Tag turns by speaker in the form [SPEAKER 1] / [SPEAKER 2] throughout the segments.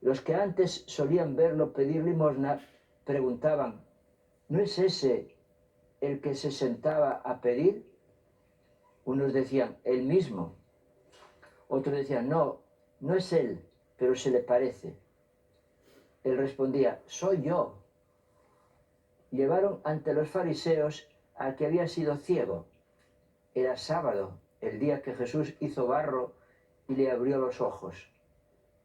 [SPEAKER 1] Los que antes solían verlo pedir limosna preguntaban: ¿no es ese el que se sentaba a pedir? Unos decían: el mismo. Otros decían: no, no es él, pero se le parece. Él respondía: soy yo. Llevaron ante los fariseos al que había sido ciego. Era sábado, el día que Jesús hizo barro y le abrió los ojos.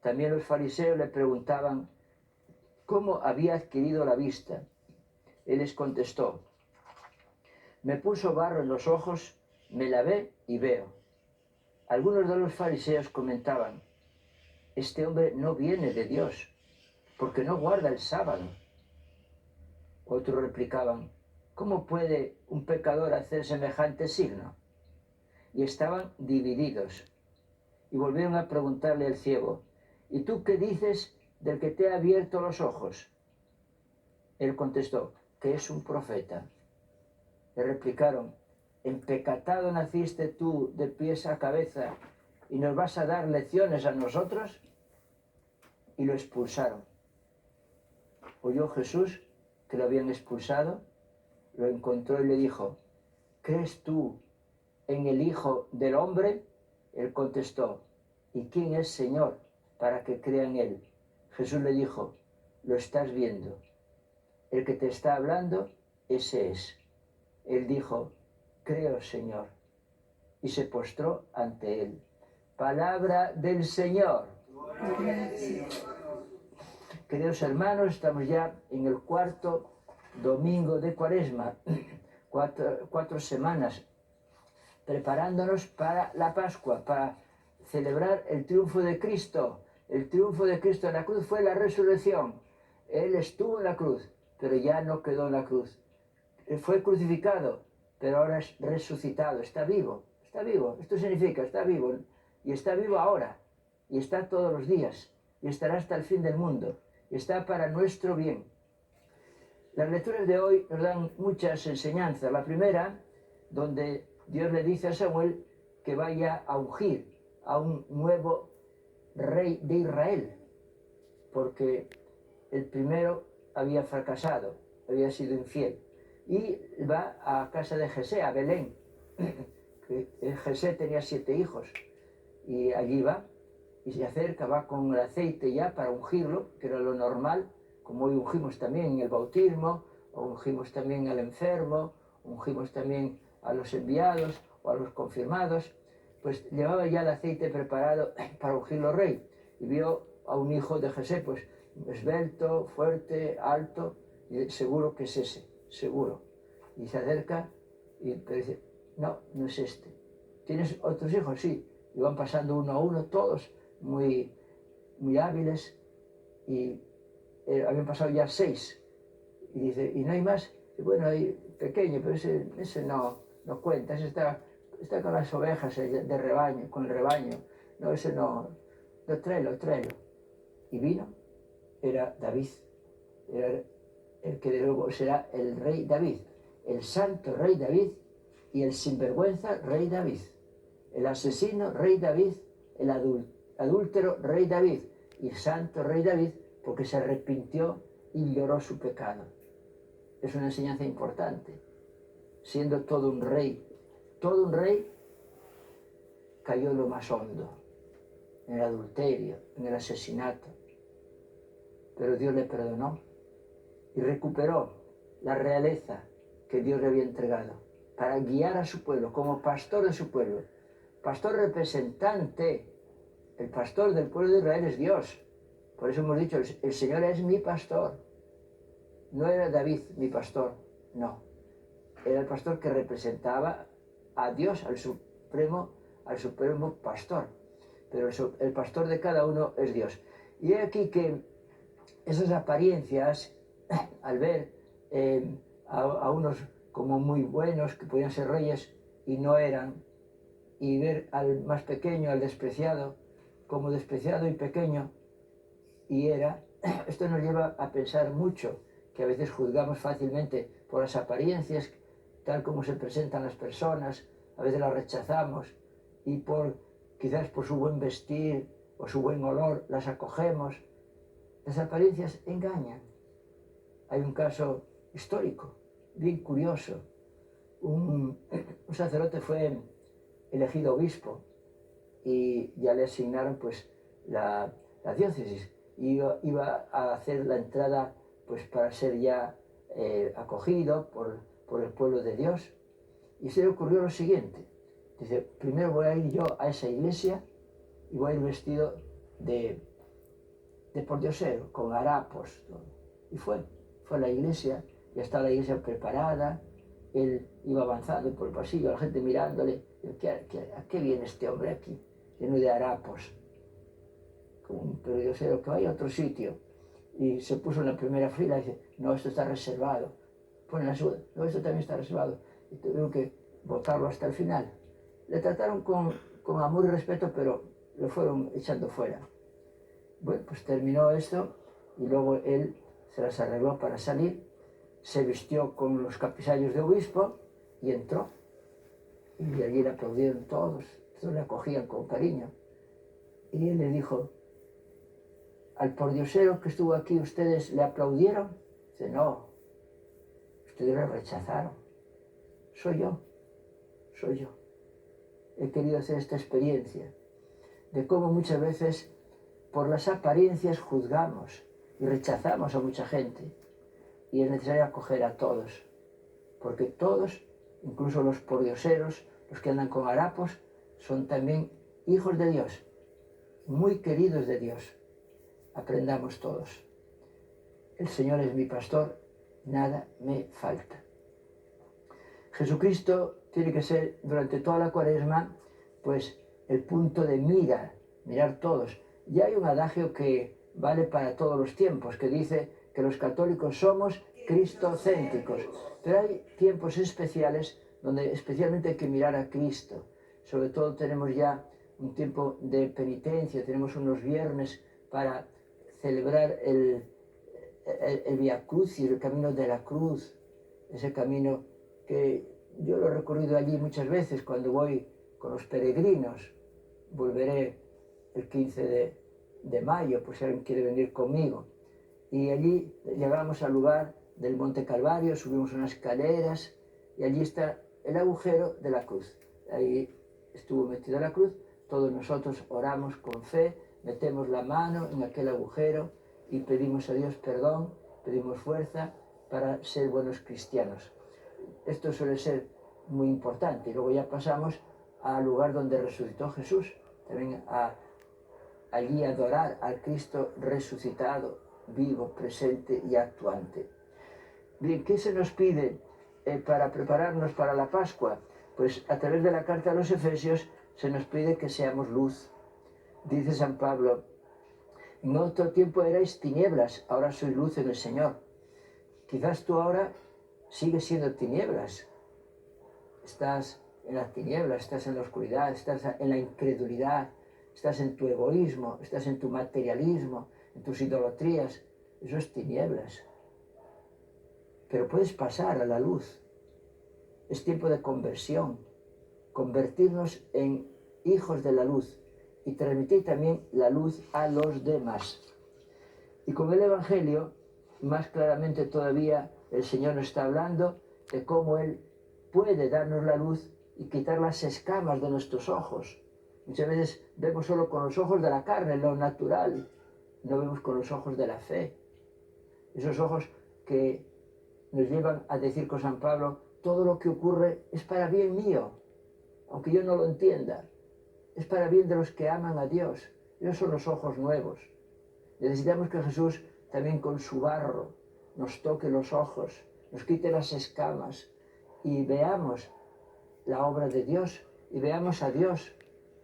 [SPEAKER 1] También los fariseos le preguntaban cómo había adquirido la vista. Él les contestó: me puso barro en los ojos, me lavé y veo. Algunos de los fariseos comentaban: este hombre no viene de Dios, porque no guarda el sábado. Otros replicaban: ¿cómo puede un pecador hacer semejante signo? Y estaban divididos. Y volvieron a preguntarle al ciego: ¿y tú qué dices del que te ha abierto los ojos? Él contestó: que es un profeta. Le replicaron: ¿empecatado naciste tú de pies a cabeza y nos vas a dar lecciones a nosotros? Y lo expulsaron. Oyó Jesús que lo habían expulsado, lo encontró y le dijo: ¿crees tú en el Hijo del Hombre? Él contestó: ¿y quién es Señor para que crea en él? Jesús le dijo: lo estás viendo. El que te está hablando, ese es. Él dijo: creo, Señor. Y se postró ante él. Palabra del Señor. Gracias. Queridos hermanos, estamos ya en el cuarto domingo de Cuaresma, cuatro semanas preparándonos para la Pascua, para celebrar el triunfo de Cristo. El triunfo de Cristo en la cruz fue la resurrección. Él estuvo en la cruz, pero ya no quedó en la cruz. Él fue crucificado, pero ahora es resucitado, está vivo, está vivo. Esto significa, está vivo, y está vivo ahora, y está todos los días, y estará hasta el fin del mundo, y está para nuestro bien. Las lecturas de hoy nos dan muchas enseñanzas. La primera, donde Dios le dice a Samuel que vaya a ungir a un nuevo rey de Israel, porque el primero había fracasado, había sido infiel. Y va a casa de Jesé, a Belén. Jesé tenía 7 hijos, y allí va, y se acerca, va con el aceite ya para ungirlo, que era lo normal, como hoy ungimos también en el bautismo, o ungimos también al enfermo, ungimos también a los enviados o a los confirmados. Pues llevaba ya el aceite preparado para ungirlo rey, y vio a un hijo de Jesé, pues esbelto, fuerte, alto, y seguro que es ese, seguro. Y se acerca y dice: no, no es este. ¿Tienes otros hijos? Sí. Y van pasando uno a uno, todos muy hábiles, y habían pasado ya 6. Y dice: ¿y no hay más? Y bueno, hay pequeño, pero ese no cuenta, ese está con las ovejas de rebaño, con el rebaño. No, ese no tráelo. Y vino, era David, era el que luego será el rey David, el santo rey David, y el sinvergüenza rey David, el asesino rey David, el adúltero rey David, y santo rey David, porque se arrepintió y lloró su pecado. Es una enseñanza importante. Siendo todo un rey, cayó en lo más hondo, en el adulterio, en el asesinato. Pero Dios le perdonó y recuperó la realeza que Dios le había entregado para guiar a su pueblo, como pastor de su pueblo. Pastor representante. El pastor del pueblo de Israel es Dios. Por eso hemos dicho: el Señor es mi pastor. No era David mi pastor, no. Era el pastor que representaba a Dios, al supremo pastor. Pero el pastor de cada uno es Dios. Y he aquí que esas apariencias, al ver a unos como muy buenos, que podían ser reyes y no eran, y ver al más pequeño, al despreciado, como despreciado y pequeño, y era, esto nos lleva a pensar mucho, que a veces juzgamos fácilmente por las apariencias, tal como se presentan las personas, a veces las rechazamos, y quizás por su buen vestir o su buen olor las acogemos, Las apariencias engañan. Hay un caso histórico, bien curioso. Un sacerdote fue elegido obispo y ya le asignaron pues la diócesis. Iba a hacer la entrada pues para ser ya acogido por el pueblo de Dios. Y se le ocurrió lo siguiente. Dice, primero voy a ir yo a esa iglesia y voy a ir vestido de pordiosero, con harapos. Todo. Y fue a la iglesia, ya estaba la iglesia preparada, él iba avanzando por el pasillo, la gente mirándole, ¿a qué viene este hombre aquí? Lleno de harapos, como un pordiosero, que vaya a otro sitio. Y se puso en la primera fila y dice, no, esto está reservado. Pone la segunda, no, esto también está reservado. Y tuvieron que votarlo hasta el final. Le trataron con amor y respeto, pero lo fueron echando fuera. Bueno, pues terminó esto y luego él se las arregló para salir, se vistió con los capisallos de obispo y entró. Y allí le aplaudieron todos le acogían con cariño. Y él le dijo, al pordiosero que estuvo aquí, ¿ustedes le aplaudieron? Dice, no, ustedes le rechazaron. Soy yo. He querido hacer esta experiencia de cómo muchas veces por las apariencias juzgamos y rechazamos a mucha gente. Y es necesario acoger a todos, porque todos, incluso los pordioseros, los que andan con harapos, son también hijos de Dios, muy queridos de Dios. Aprendamos todos. El Señor es mi pastor, nada me falta. Jesucristo tiene que ser durante toda la Cuaresma, pues el punto de mirar todos. Y hay un adagio que vale para todos los tiempos, que dice que los católicos somos cristocéntricos, pero hay tiempos especiales donde especialmente hay que mirar a Cristo. Sobre todo tenemos ya un tiempo de penitencia, tenemos unos viernes para celebrar el Via Crucis, el camino de la cruz, ese camino que yo lo he recorrido allí muchas veces cuando voy con los peregrinos. Volveré el 15 de mayo, pues si alguien quiere venir conmigo. Y allí llegamos al lugar del Monte Calvario, subimos unas escaleras y allí está el agujero de la cruz. Ahí estuvo metida la cruz, todos nosotros oramos con fe, metemos la mano en aquel agujero y pedimos a Dios perdón, pedimos fuerza para ser buenos cristianos. Esto suele ser muy importante. Y luego ya pasamos al lugar donde resucitó Jesús, también allí adorar al Cristo resucitado, vivo, presente y actuante. Bien, ¿qué se nos pide para prepararnos para la Pascua? Pues a través de la carta a los Efesios se nos pide que seamos luz. Dice San Pablo, en otro tiempo erais tinieblas, ahora sois luz en el Señor. Quizás tú ahora sigues siendo tinieblas. Estás en las tinieblas, estás en la oscuridad, estás en la incredulidad, estás en tu egoísmo, estás en tu materialismo, en tus idolatrías. Eso es tinieblas. Pero puedes pasar a la luz. Es tiempo de conversión, convertirnos en hijos de la luz y transmitir también la luz a los demás. Y con el Evangelio, más claramente todavía, el Señor nos está hablando de cómo Él puede darnos la luz y quitar las escamas de nuestros ojos. Muchas veces vemos solo con los ojos de la carne, lo natural, no vemos con los ojos de la fe. Esos ojos que nos llevan a decir con San Pablo, todo lo que ocurre es para bien mío, aunque yo no lo entienda, es para bien de los que aman a Dios. Esos son los ojos nuevos. Necesitamos que Jesús también con su barro nos toque los ojos, nos quite las escamas y veamos la obra de Dios y veamos a Dios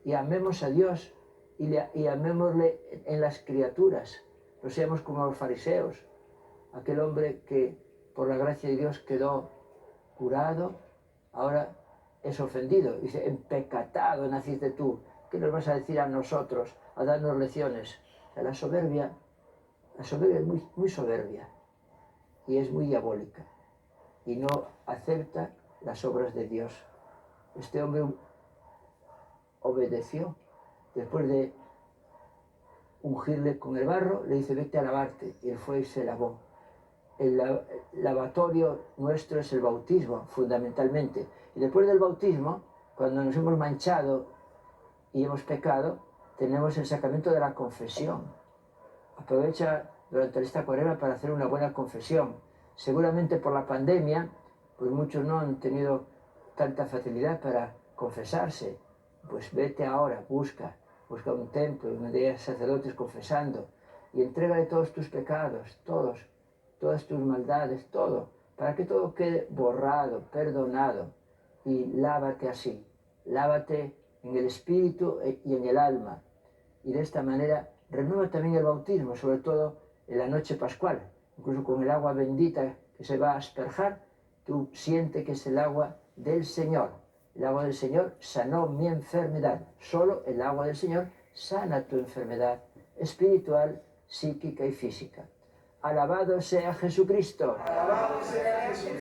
[SPEAKER 1] y amemos a Dios y amémosle en las criaturas. No seamos como los fariseos, aquel hombre que por la gracia de Dios quedó curado, ahora es ofendido. Dice, empecatado naciste tú. ¿Qué nos vas a decir a nosotros, a darnos lecciones? O sea, la soberbia es muy, muy soberbia y es muy diabólica y no acepta las obras de Dios. Este hombre obedeció después de ungirle con el barro, le dice, vete a lavarte. Y él fue y se lavó. El lavatorio nuestro es el bautismo, fundamentalmente. Y después del bautismo, cuando nos hemos manchado y hemos pecado, tenemos el sacramento de la confesión. Aprovecha durante esta cuaresma para hacer una buena confesión. Seguramente por la pandemia, pues muchos no han tenido tanta facilidad para confesarse. Pues vete ahora, busca un templo, donde haya sacerdotes confesando, y entrégale todos tus pecados, todas tus maldades, todo, para que todo quede borrado, perdonado, y lávate así, lávate en el espíritu y en el alma, y de esta manera renueva también el bautismo, sobre todo en la noche pascual, incluso con el agua bendita que se va a asperjar, tú sientes que es el agua del Señor. El agua del Señor sanó mi enfermedad. Solo el agua del Señor sana tu enfermedad espiritual, psíquica y física. Alabado sea Jesucristo.
[SPEAKER 2] Alabado sea Jesucristo.